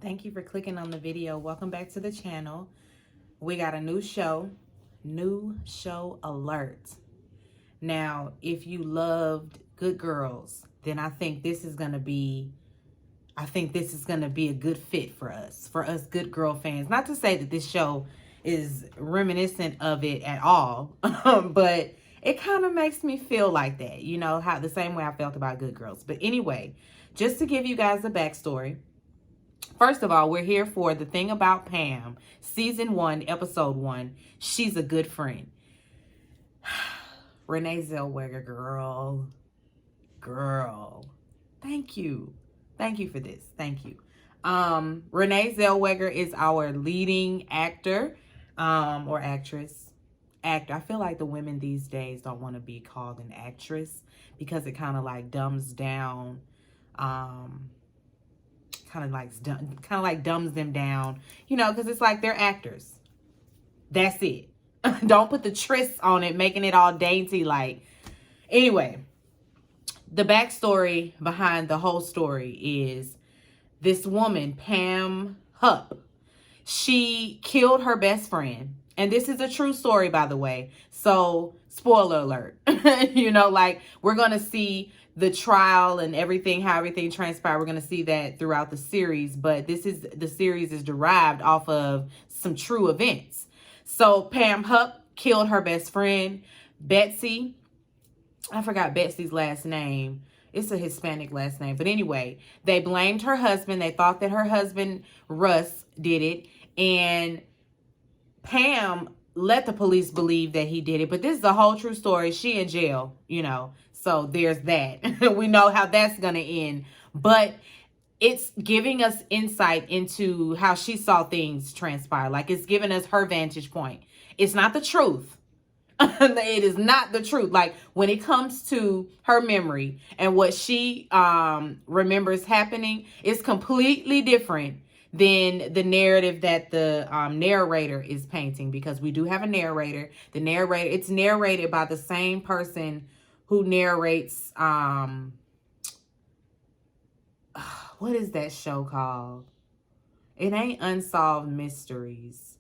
Thank you for clicking on the video. Welcome back to the channel. We got a new show alert. Now, if you loved Good Girls, then I think this is going to be a good fit for us Good Girl fans. Not to say that this show is reminiscent of it at all, but it kind of makes me feel like that, how the same way I felt about Good Girls. But anyway, just to give you guys a backstory. First of all, we're here for The Thing About Pam, Season 1, Episode 1. She's a good friend. Renee Zellweger, girl. Thank you for this. Thank you. Renee Zellweger is our leading actor, or actress. I feel like the women these days don't want to be called an actress because it kind of like dumbs down, kind of like dumbs them down, because it's like they're actors. That's it. Don't put the tris on it, making it all dainty. Anyway, the backstory behind the whole story is this woman, Pam Hupp. She killed her best friend. And this is a true story, by the way. So, spoiler alert. We're going to see the trial and everything, how everything transpired. We're going to see that throughout the series. But the series is derived off of some true events. So, Pam Hupp killed her best friend, Betsy. I forgot Betsy's last name. It's a Hispanic last name. But anyway, they blamed her husband. They thought that her husband, Russ, did it. And Pam let the police believe that he did it. But this is a whole true story. She in jail, So there's that. We know how that's going to end. But it's giving us insight into how she saw things transpire. It's giving us her vantage point. It's not the truth. It is not the truth. When it comes to her memory and what she remembers happening, it's completely different than the narrative that the narrator is painting, because we do have a narrator. It's narrated by the same person who narrates what is that show called? It ain't Unsolved Mysteries.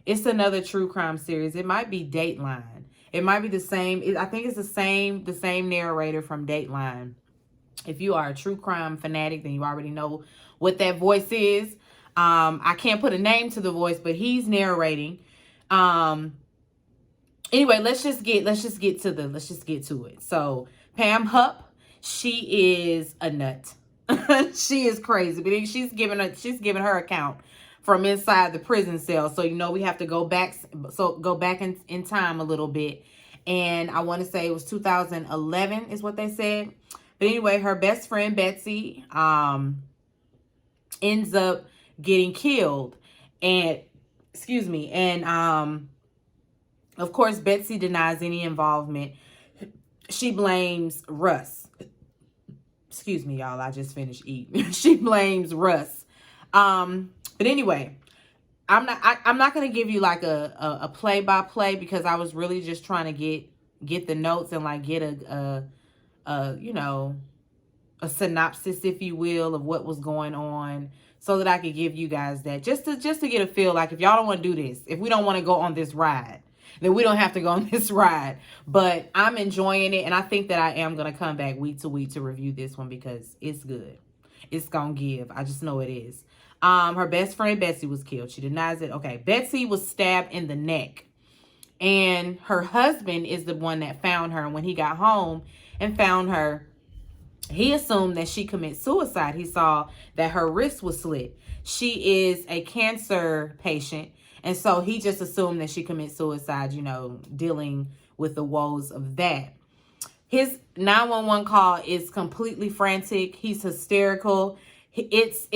It's another true crime series. It might be Dateline. It might be the same. I think it's the same narrator from Dateline. If you are a true crime fanatic, then you already know what that voice is. I can't put a name to the voice, but he's narrating. Anyway, let's just get to it. So Pam Hupp, she is a nut. She is crazy, but she's giving her account from inside the prison cell. So we have to go back in time a little bit, and I want to say it was 2011 is what they said. But anyway, her best friend Betsy ends up getting killed, and of course Betsy denies any involvement. She blames Russ. Excuse me, y'all, I just finished eating. She blames Russ. But anyway, I'm not gonna give you like a play-by-play, because I was really just trying to get the notes and get a synopsis, if you will, of what was going on, so that I could give you guys that, just to get a feel. If y'all don't want to do this, if we don't want to go on this ride, then we don't have to go on this ride. But I'm enjoying it, and I think that I am going to come back week to week to review this one, because it's good. It's going to give. I just know it is. Her best friend Betsy was killed. She denies it. Okay, Betsy was stabbed in the neck, and her husband is the one that found her. And when he got home and found her, he assumed that she committed suicide. He saw that her wrist was slit. She is a cancer patient, and so he just assumed that she committed suicide, dealing with the woes of that. His 911 call is completely frantic. He's hysterical. It's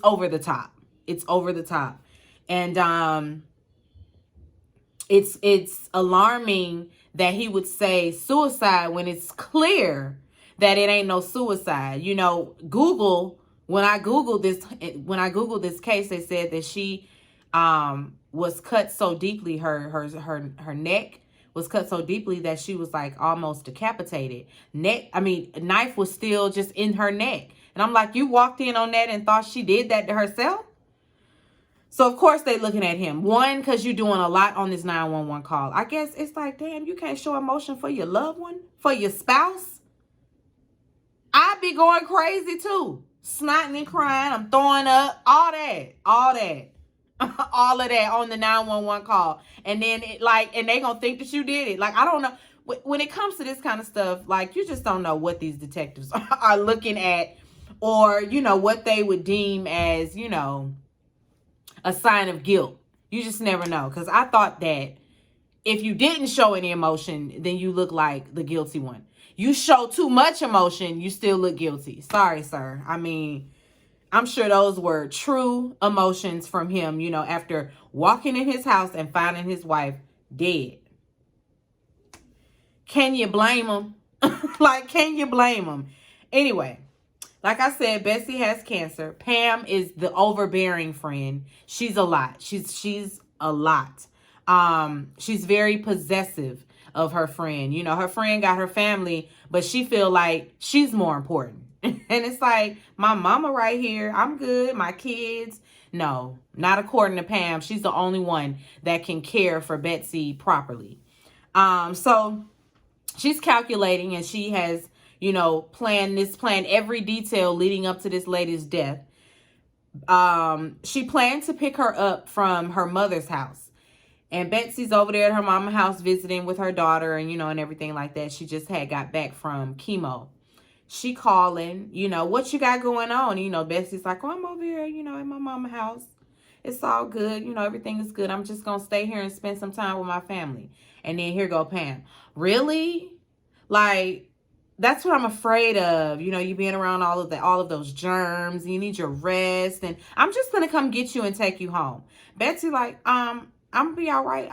over the top. It's over the top. And it's alarming that he would say suicide when it's clear that it ain't no suicide. Google, when I Googled this case, they said that she was cut so deeply, her neck was cut so deeply that she was almost decapitated. Knife was still just in her neck. And I'm like, you walked in on that and thought she did that to herself? So, of course, they looking at him. One, because you're doing a lot on this 911 call. I guess it's like, damn, you can't show emotion for your loved one? For your spouse? I'd be going crazy, too. Snotting and crying. I'm throwing up. All that. All that. All of that on the 911 call. And then, and they gonna think that you did it. Like, I don't know. When it comes to this kind of stuff, like, you just don't know what these detectives are looking at. Or, what they would deem as, a sign of guilt. You just never know. Because I thought that if you didn't show any emotion, then you look like the guilty one. You show too much emotion, you still look guilty. Sorry, sir. I mean, I'm sure those were true emotions from him, after walking in his house and finding his wife dead. Can you blame him? Can you blame him? Anyway. Like I said, Betsy has cancer. Pam is the overbearing friend. She's a lot. She's a lot. She's very possessive of her friend. Her friend got her family, but she feel like she's more important. And it's like, my mama right here. I'm good. My kids. No, not according to Pam. She's the only one that can care for Betsy properly. So she's calculating, and she has planned every detail leading up to this lady's death. She planned to pick her up from her mother's house. And Betsy's over there at her mama's house visiting with her daughter and, and everything like that. She just got back from chemo. She calling, what you got going on? Betsy's like, oh, I'm over here, at my mama's house. It's all good. Everything is good. I'm just going to stay here and spend some time with my family. And then here go Pam. Really? That's what I'm afraid of. You being around all of those germs. And you need your rest. And I'm just going to come get you and take you home. Betsy I'm going to be all right.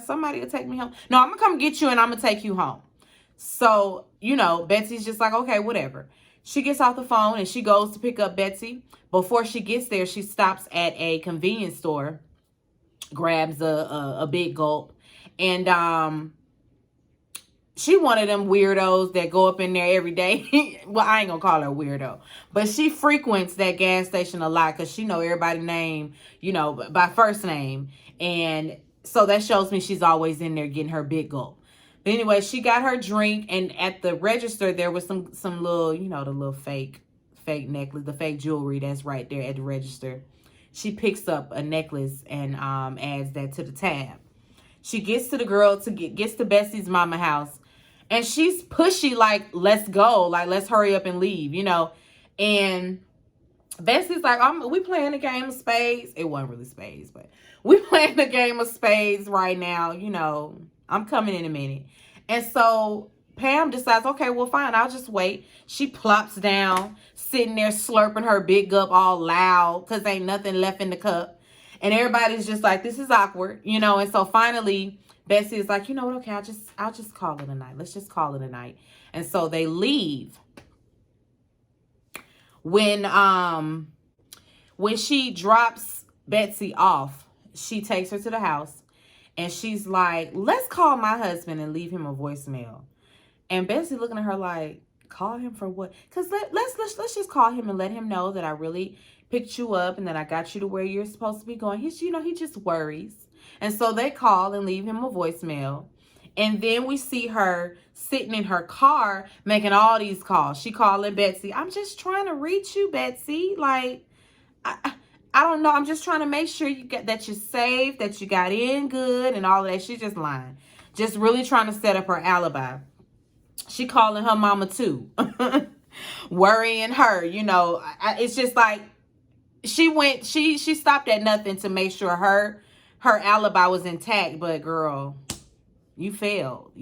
Somebody will take me home. No, I'm going to come get you and I'm going to take you home. So, Betsy's just like, okay, whatever. She gets off the phone and she goes to pick up Betsy. Before she gets there, she stops at a convenience store, grabs a big gulp. And, she one of them weirdos that go up in there every day. Well, I ain't gonna call her a weirdo. But she frequents that gas station a lot because she know everybody's name, by first name. And so that shows me she's always in there getting her big gulp. But anyway, she got her drink. And at the register, there was some little, the little fake necklace, the fake jewelry that's right there at the register. She picks up a necklace and adds that to the tab. She gets to the girl, gets to Betsy's mama house. And she's pushy, let's go. Let's hurry up and leave, And Betsy's like, we playing a game of spades. It wasn't really spades, but we playing a game of spades right now. I'm coming in a minute. And so Pam decides, okay, well, fine. I'll just wait. She plops down, sitting there slurping her big cup all loud because ain't nothing left in the cup. And everybody's just like, this is awkward, And so finally, Betsy is like, you know what? Okay, I'll just call it a night. Let's just call it a night. And so they leave. When she drops Betsy off, she takes her to the house and she's like, let's call my husband and leave him a voicemail. And Betsy looking at her like, call him for what? Because let's just call him and let him know that I really picked you up and that I got you to where you're supposed to be going. He just worries. And so they call and leave him a voicemail. And then we see her sitting in her car making all these calls. She calling Betsy. I'm just trying to reach you, Betsy. I don't know. I'm just trying to make sure that you're safe, that you got in good and all of that. She's just lying. Just really trying to set up her alibi. She calling her mama too. Worrying her, it's just like she stopped at nothing to make sure her alibi was intact, but girl, you failed.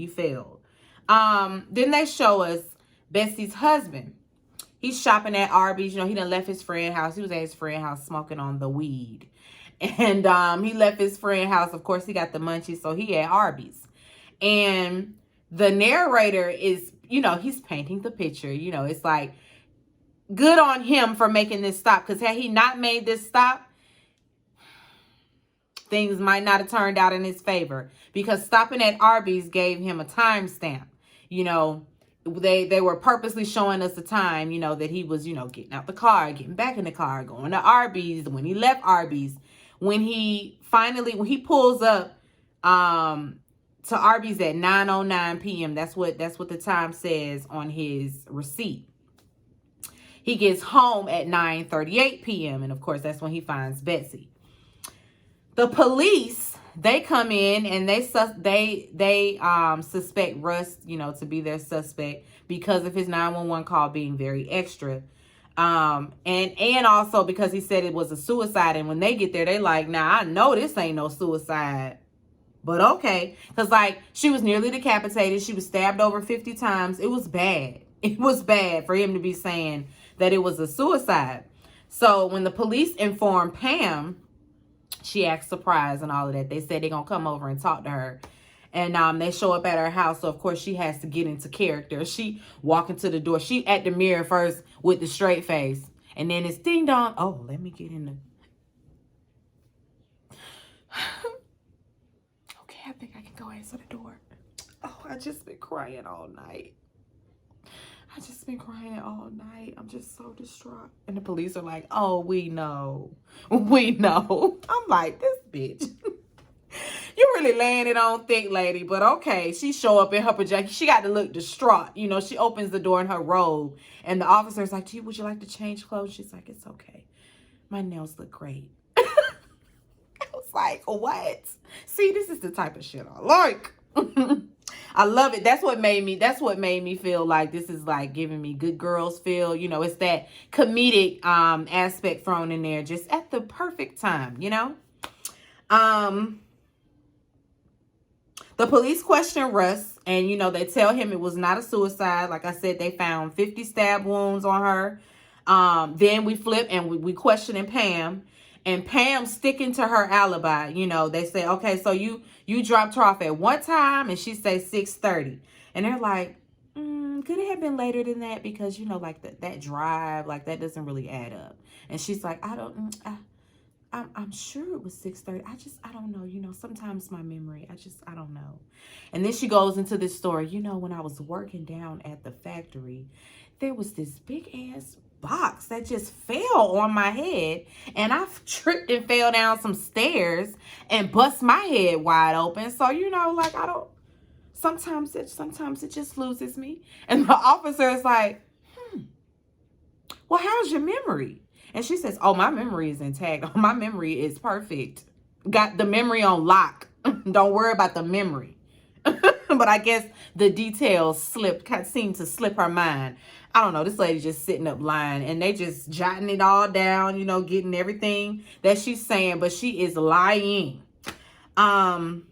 Then they show us Betsy's husband. He's shopping at Arby's. He done left his friend's house. He was at his friend's house smoking on the weed. And he left his friend's house. Of course, he got the munchies, so he at Arby's. And the narrator is, he's painting the picture. It's like, good on him for making this stop. Because had he not made this stop, things might not have turned out in his favor. Because stopping at Arby's gave him a timestamp. they were purposely showing us the time, that he was, getting out the car, getting back in the car, going to Arby's, when he left Arby's, when he pulls up to Arby's at 9:09 p.m. That's what the time says on his receipt. He gets home at 9:38 p.m. and of course that's when he finds Betsy. The police, they come in and they suspect Russ, to be their suspect because of his 911 call being very extra. And also because he said it was a suicide. And when they get there, they like, nah, I know this ain't no suicide. But okay. Because she was nearly decapitated. She was stabbed over 50 times. It was bad. It was bad for him to be saying that it was a suicide. So when the police informed Pam, she acts surprised and all of that. They said they're going to come over and talk to her. And they show up at her house. So, of course, she has to get into character. She walk into the door. She at the mirror first with the straight face. And then it's ding dong. Oh, let me get in the... Okay, I think I can go answer the door. Oh, I just been crying all night. I'm just so distraught. And the police are like, oh, we know. I'm like, this bitch. You really laying it on thick, lady. But okay, she show up in her pajamas. She got to look distraught. She opens the door in her robe. And the officer's like, would you like to change clothes? She's like, it's okay. My nails look great. I was like, what? See, this is the type of shit I like. I love it. That's what made me feel like this is giving me Good Girls feel. It's that comedic aspect thrown in there just at the perfect time, The police question Russ and, they tell him it was not a suicide. Like I said, they found 50 stab wounds on her. Then we flip and we questioning Pam. And Pam sticking to her alibi. They say, okay, so you dropped her off at what time? And she says 6:30. And they're like, could it have been later than that? Because, that drive, that doesn't really add up. And she's like, I'm sure it was 6:30. I don't know. Sometimes my memory, I don't know. And then she goes into this story. When I was working down at the factory, there was this big ass box that just fell on my head. And I tripped and fell down some stairs and bust my head wide open. So, sometimes it just loses me. And the officer is like, well, how's your memory? And she says, oh, my memory is intact. My memory is perfect. Got the memory on lock. Don't worry about the memory. But I guess the details seemed to slip her mind. I don't know. This lady just sitting up lying. And they just jotting it all down, getting everything that she's saying. But she is lying. We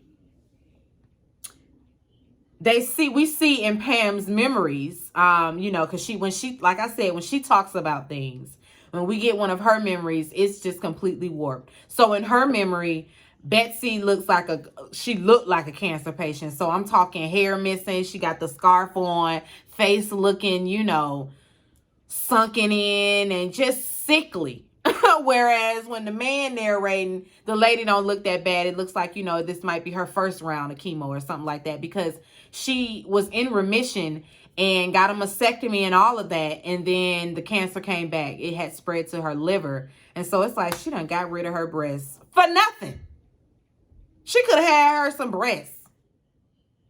see in Pam's memories, because when she talks about things, when we get one of her memories, it's just completely warped. So in her memory, Betsy looked like a cancer patient. So I'm talking hair missing. She got the scarf on, face looking, sunken in and just sickly. Whereas when the man narrating, the lady don't look that bad. It looks like, this might be her first round of chemo or something like that, because she was in remission and got a mastectomy and all of that. And then the cancer came back. It had spread to her liver. And so it's like she done got rid of her breasts for nothing. She could have had her some breasts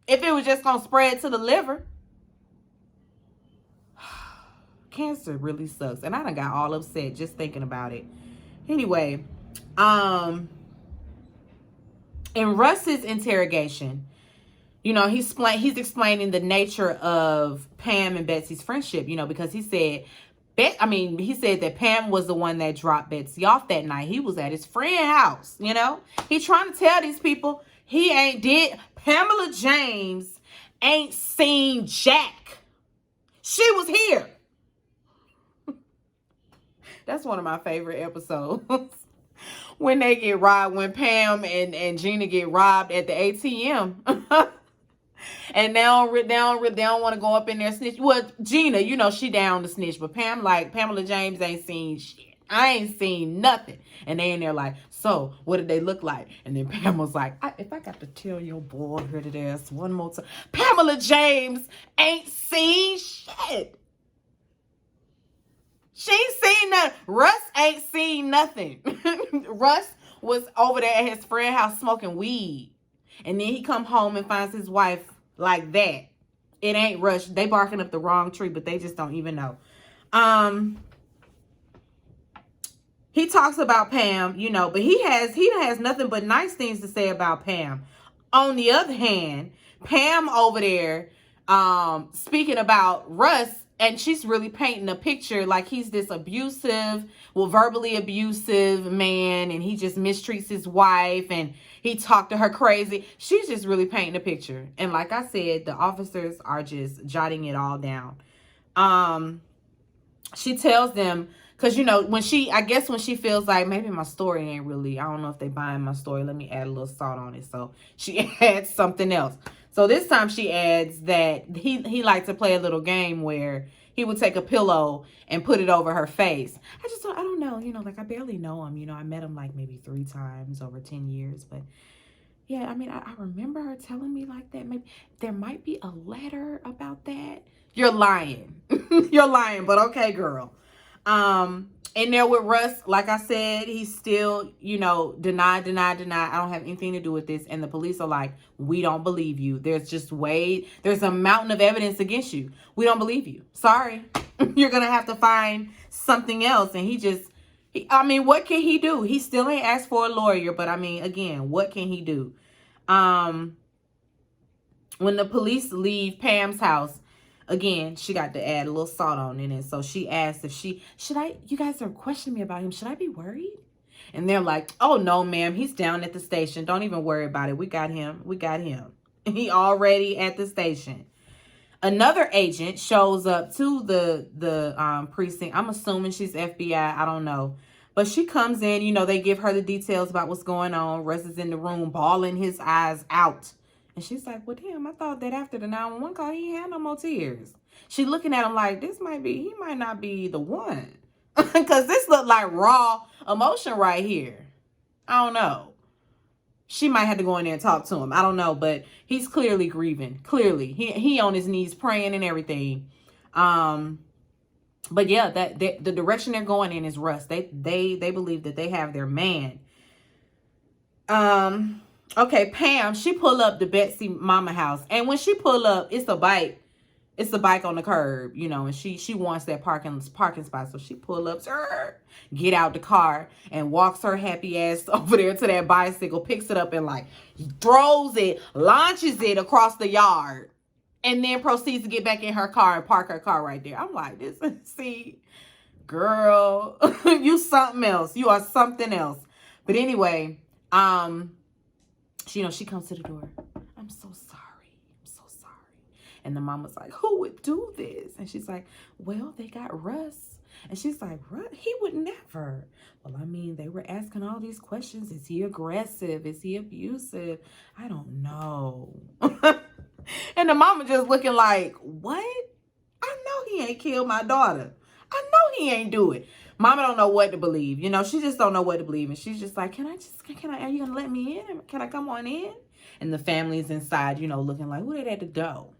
if it was just going to spread to the liver. Cancer really sucks. And I done got all upset just thinking about it. Anyway, in Russ's interrogation, he's explaining the nature of Pam and Betsy's friendship, because he said that Pam was the one that dropped Betsy off that night. He was at his friend's house, He's trying to tell these people Pamela James ain't seen Jack. She was here. That's one of my favorite episodes. When they get robbed, when Pam and Gina get robbed at the ATM. And they don't want to go up in there snitch. Well, Gina, she down to snitch. But Pamela James ain't seen shit. I ain't seen nothing. And they in there like, So, what did they look like? And then Pam was like, if I got to tell your bald-headed ass one more time, Pamela James ain't seen shit. She ain't seen nothing. Russ ain't seen nothing. Russ was over there at his friend's house smoking weed. And then he come home and finds his wife like that. It ain't Russ. They barking up the wrong tree, but they just don't even know. He talks about Pam, you know, but he has nothing but nice things to say about Pam. On the other hand, Pam over there speaking about Russ, and she's really painting a picture like he's this abusive, verbally abusive man, and he just mistreats his wife, and he talked to her crazy. She's just really painting a picture. And like I said, the officers are just jotting it all down. She tells them, because, you know, when she feels like maybe my story ain't really, I don't know if they buying my story, let me add a little salt on it. So she adds something else. So this time she adds that he liked to play a little game where he would take a pillow and put it over her face. I don't know, you know, like I barely know him. You know, I met him like maybe 3 times over 10 years. But yeah, I mean, I remember her telling me like that. Maybe there might be a letter about that. You're lying. You're lying, but okay, girl. In there with Russ, like I said, he's still, you know, deny. I don't have anything to do with this. And the police are like, we don't believe you. There's a mountain of evidence against you. We don't believe you. Sorry. You're going to have to find something else. And I mean, what can he do? He still ain't asked for a lawyer, but I mean, again, what can he do? When the police leave Pam's house, again, she got to add a little salt on it. And so she asked if you guys are questioning me about him. Should I be worried? And they're like, oh, no, ma'am. He's down at the station. Don't even worry about it. We got him. He already at the station. Another agent shows up to the precinct. I'm assuming she's FBI. I don't know. But she comes in. You know, they give her the details about what's going on. Russ is in the room, bawling his eyes out. And she's like, well, damn, I thought that after the 911 call, he had no more tears. She looking at him like, he might not be the one. Because this looked like raw emotion right here. I don't know. She might have to go in there and talk to him. I don't know, but he's clearly grieving. Clearly. He on his knees praying and everything. But yeah, the direction they're going in is Russ. They believe that they have their man. Okay, Pam, she pull up the Betsy mama house. And when she pull up, it's a bike. It's a bike on the curb, you know, and she wants that parking spot. So she pull up, get out the car, and walks her happy ass over there to that bicycle, picks it up and like throws it, launches it across the yard, and then proceeds to get back in her car and park her car right there. I'm like, see, girl, you something else. You are something else. But anyway, she comes to the door. I'm so sorry. And the mama's like, who would do this? And she's like, well, they got Russ. And she's like, Russ? He would never. Well, I mean, they were asking all these questions. Is he aggressive? Is he abusive? I don't know. And the mama just looking like, what? I know he ain't killed my daughter. I know he ain't do it. Mama don't know what to believe. You know, she just don't know what to believe. And she's just like, are you going to let me in? Can I come on in? And the family's inside, you know, looking like, who they at the door?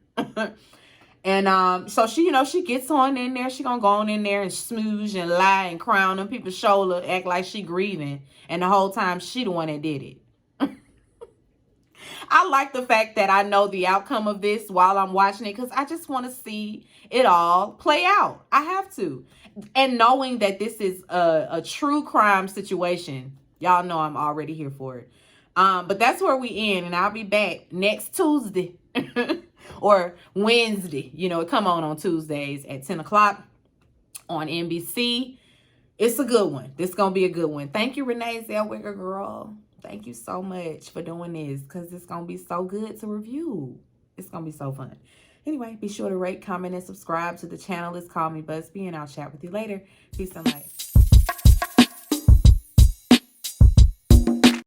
And so she gets on in there. She gonna go on in there and smooch and lie and cry on them people's shoulder, act like she grieving, and the whole time she the one that did it. I like the fact that I know the outcome of this while I'm watching it, because I just want to see it all play out. I have to. And knowing that this is a true crime situation, y'all know I'm already here for it. But that's where we end, and I'll be back next Tuesday. Or Wednesday, you know, it come on Tuesdays at 10 o'clock on NBC. It's a good one. This is going to be a good one. Thank you, Renee Zellweger, girl. Thank you so much for doing this, because it's going to be so good to review. It's going to be so fun. Anyway, be sure to rate, comment, and subscribe to the channel. It's Call Me Busby, and I'll chat with you later. Peace and light.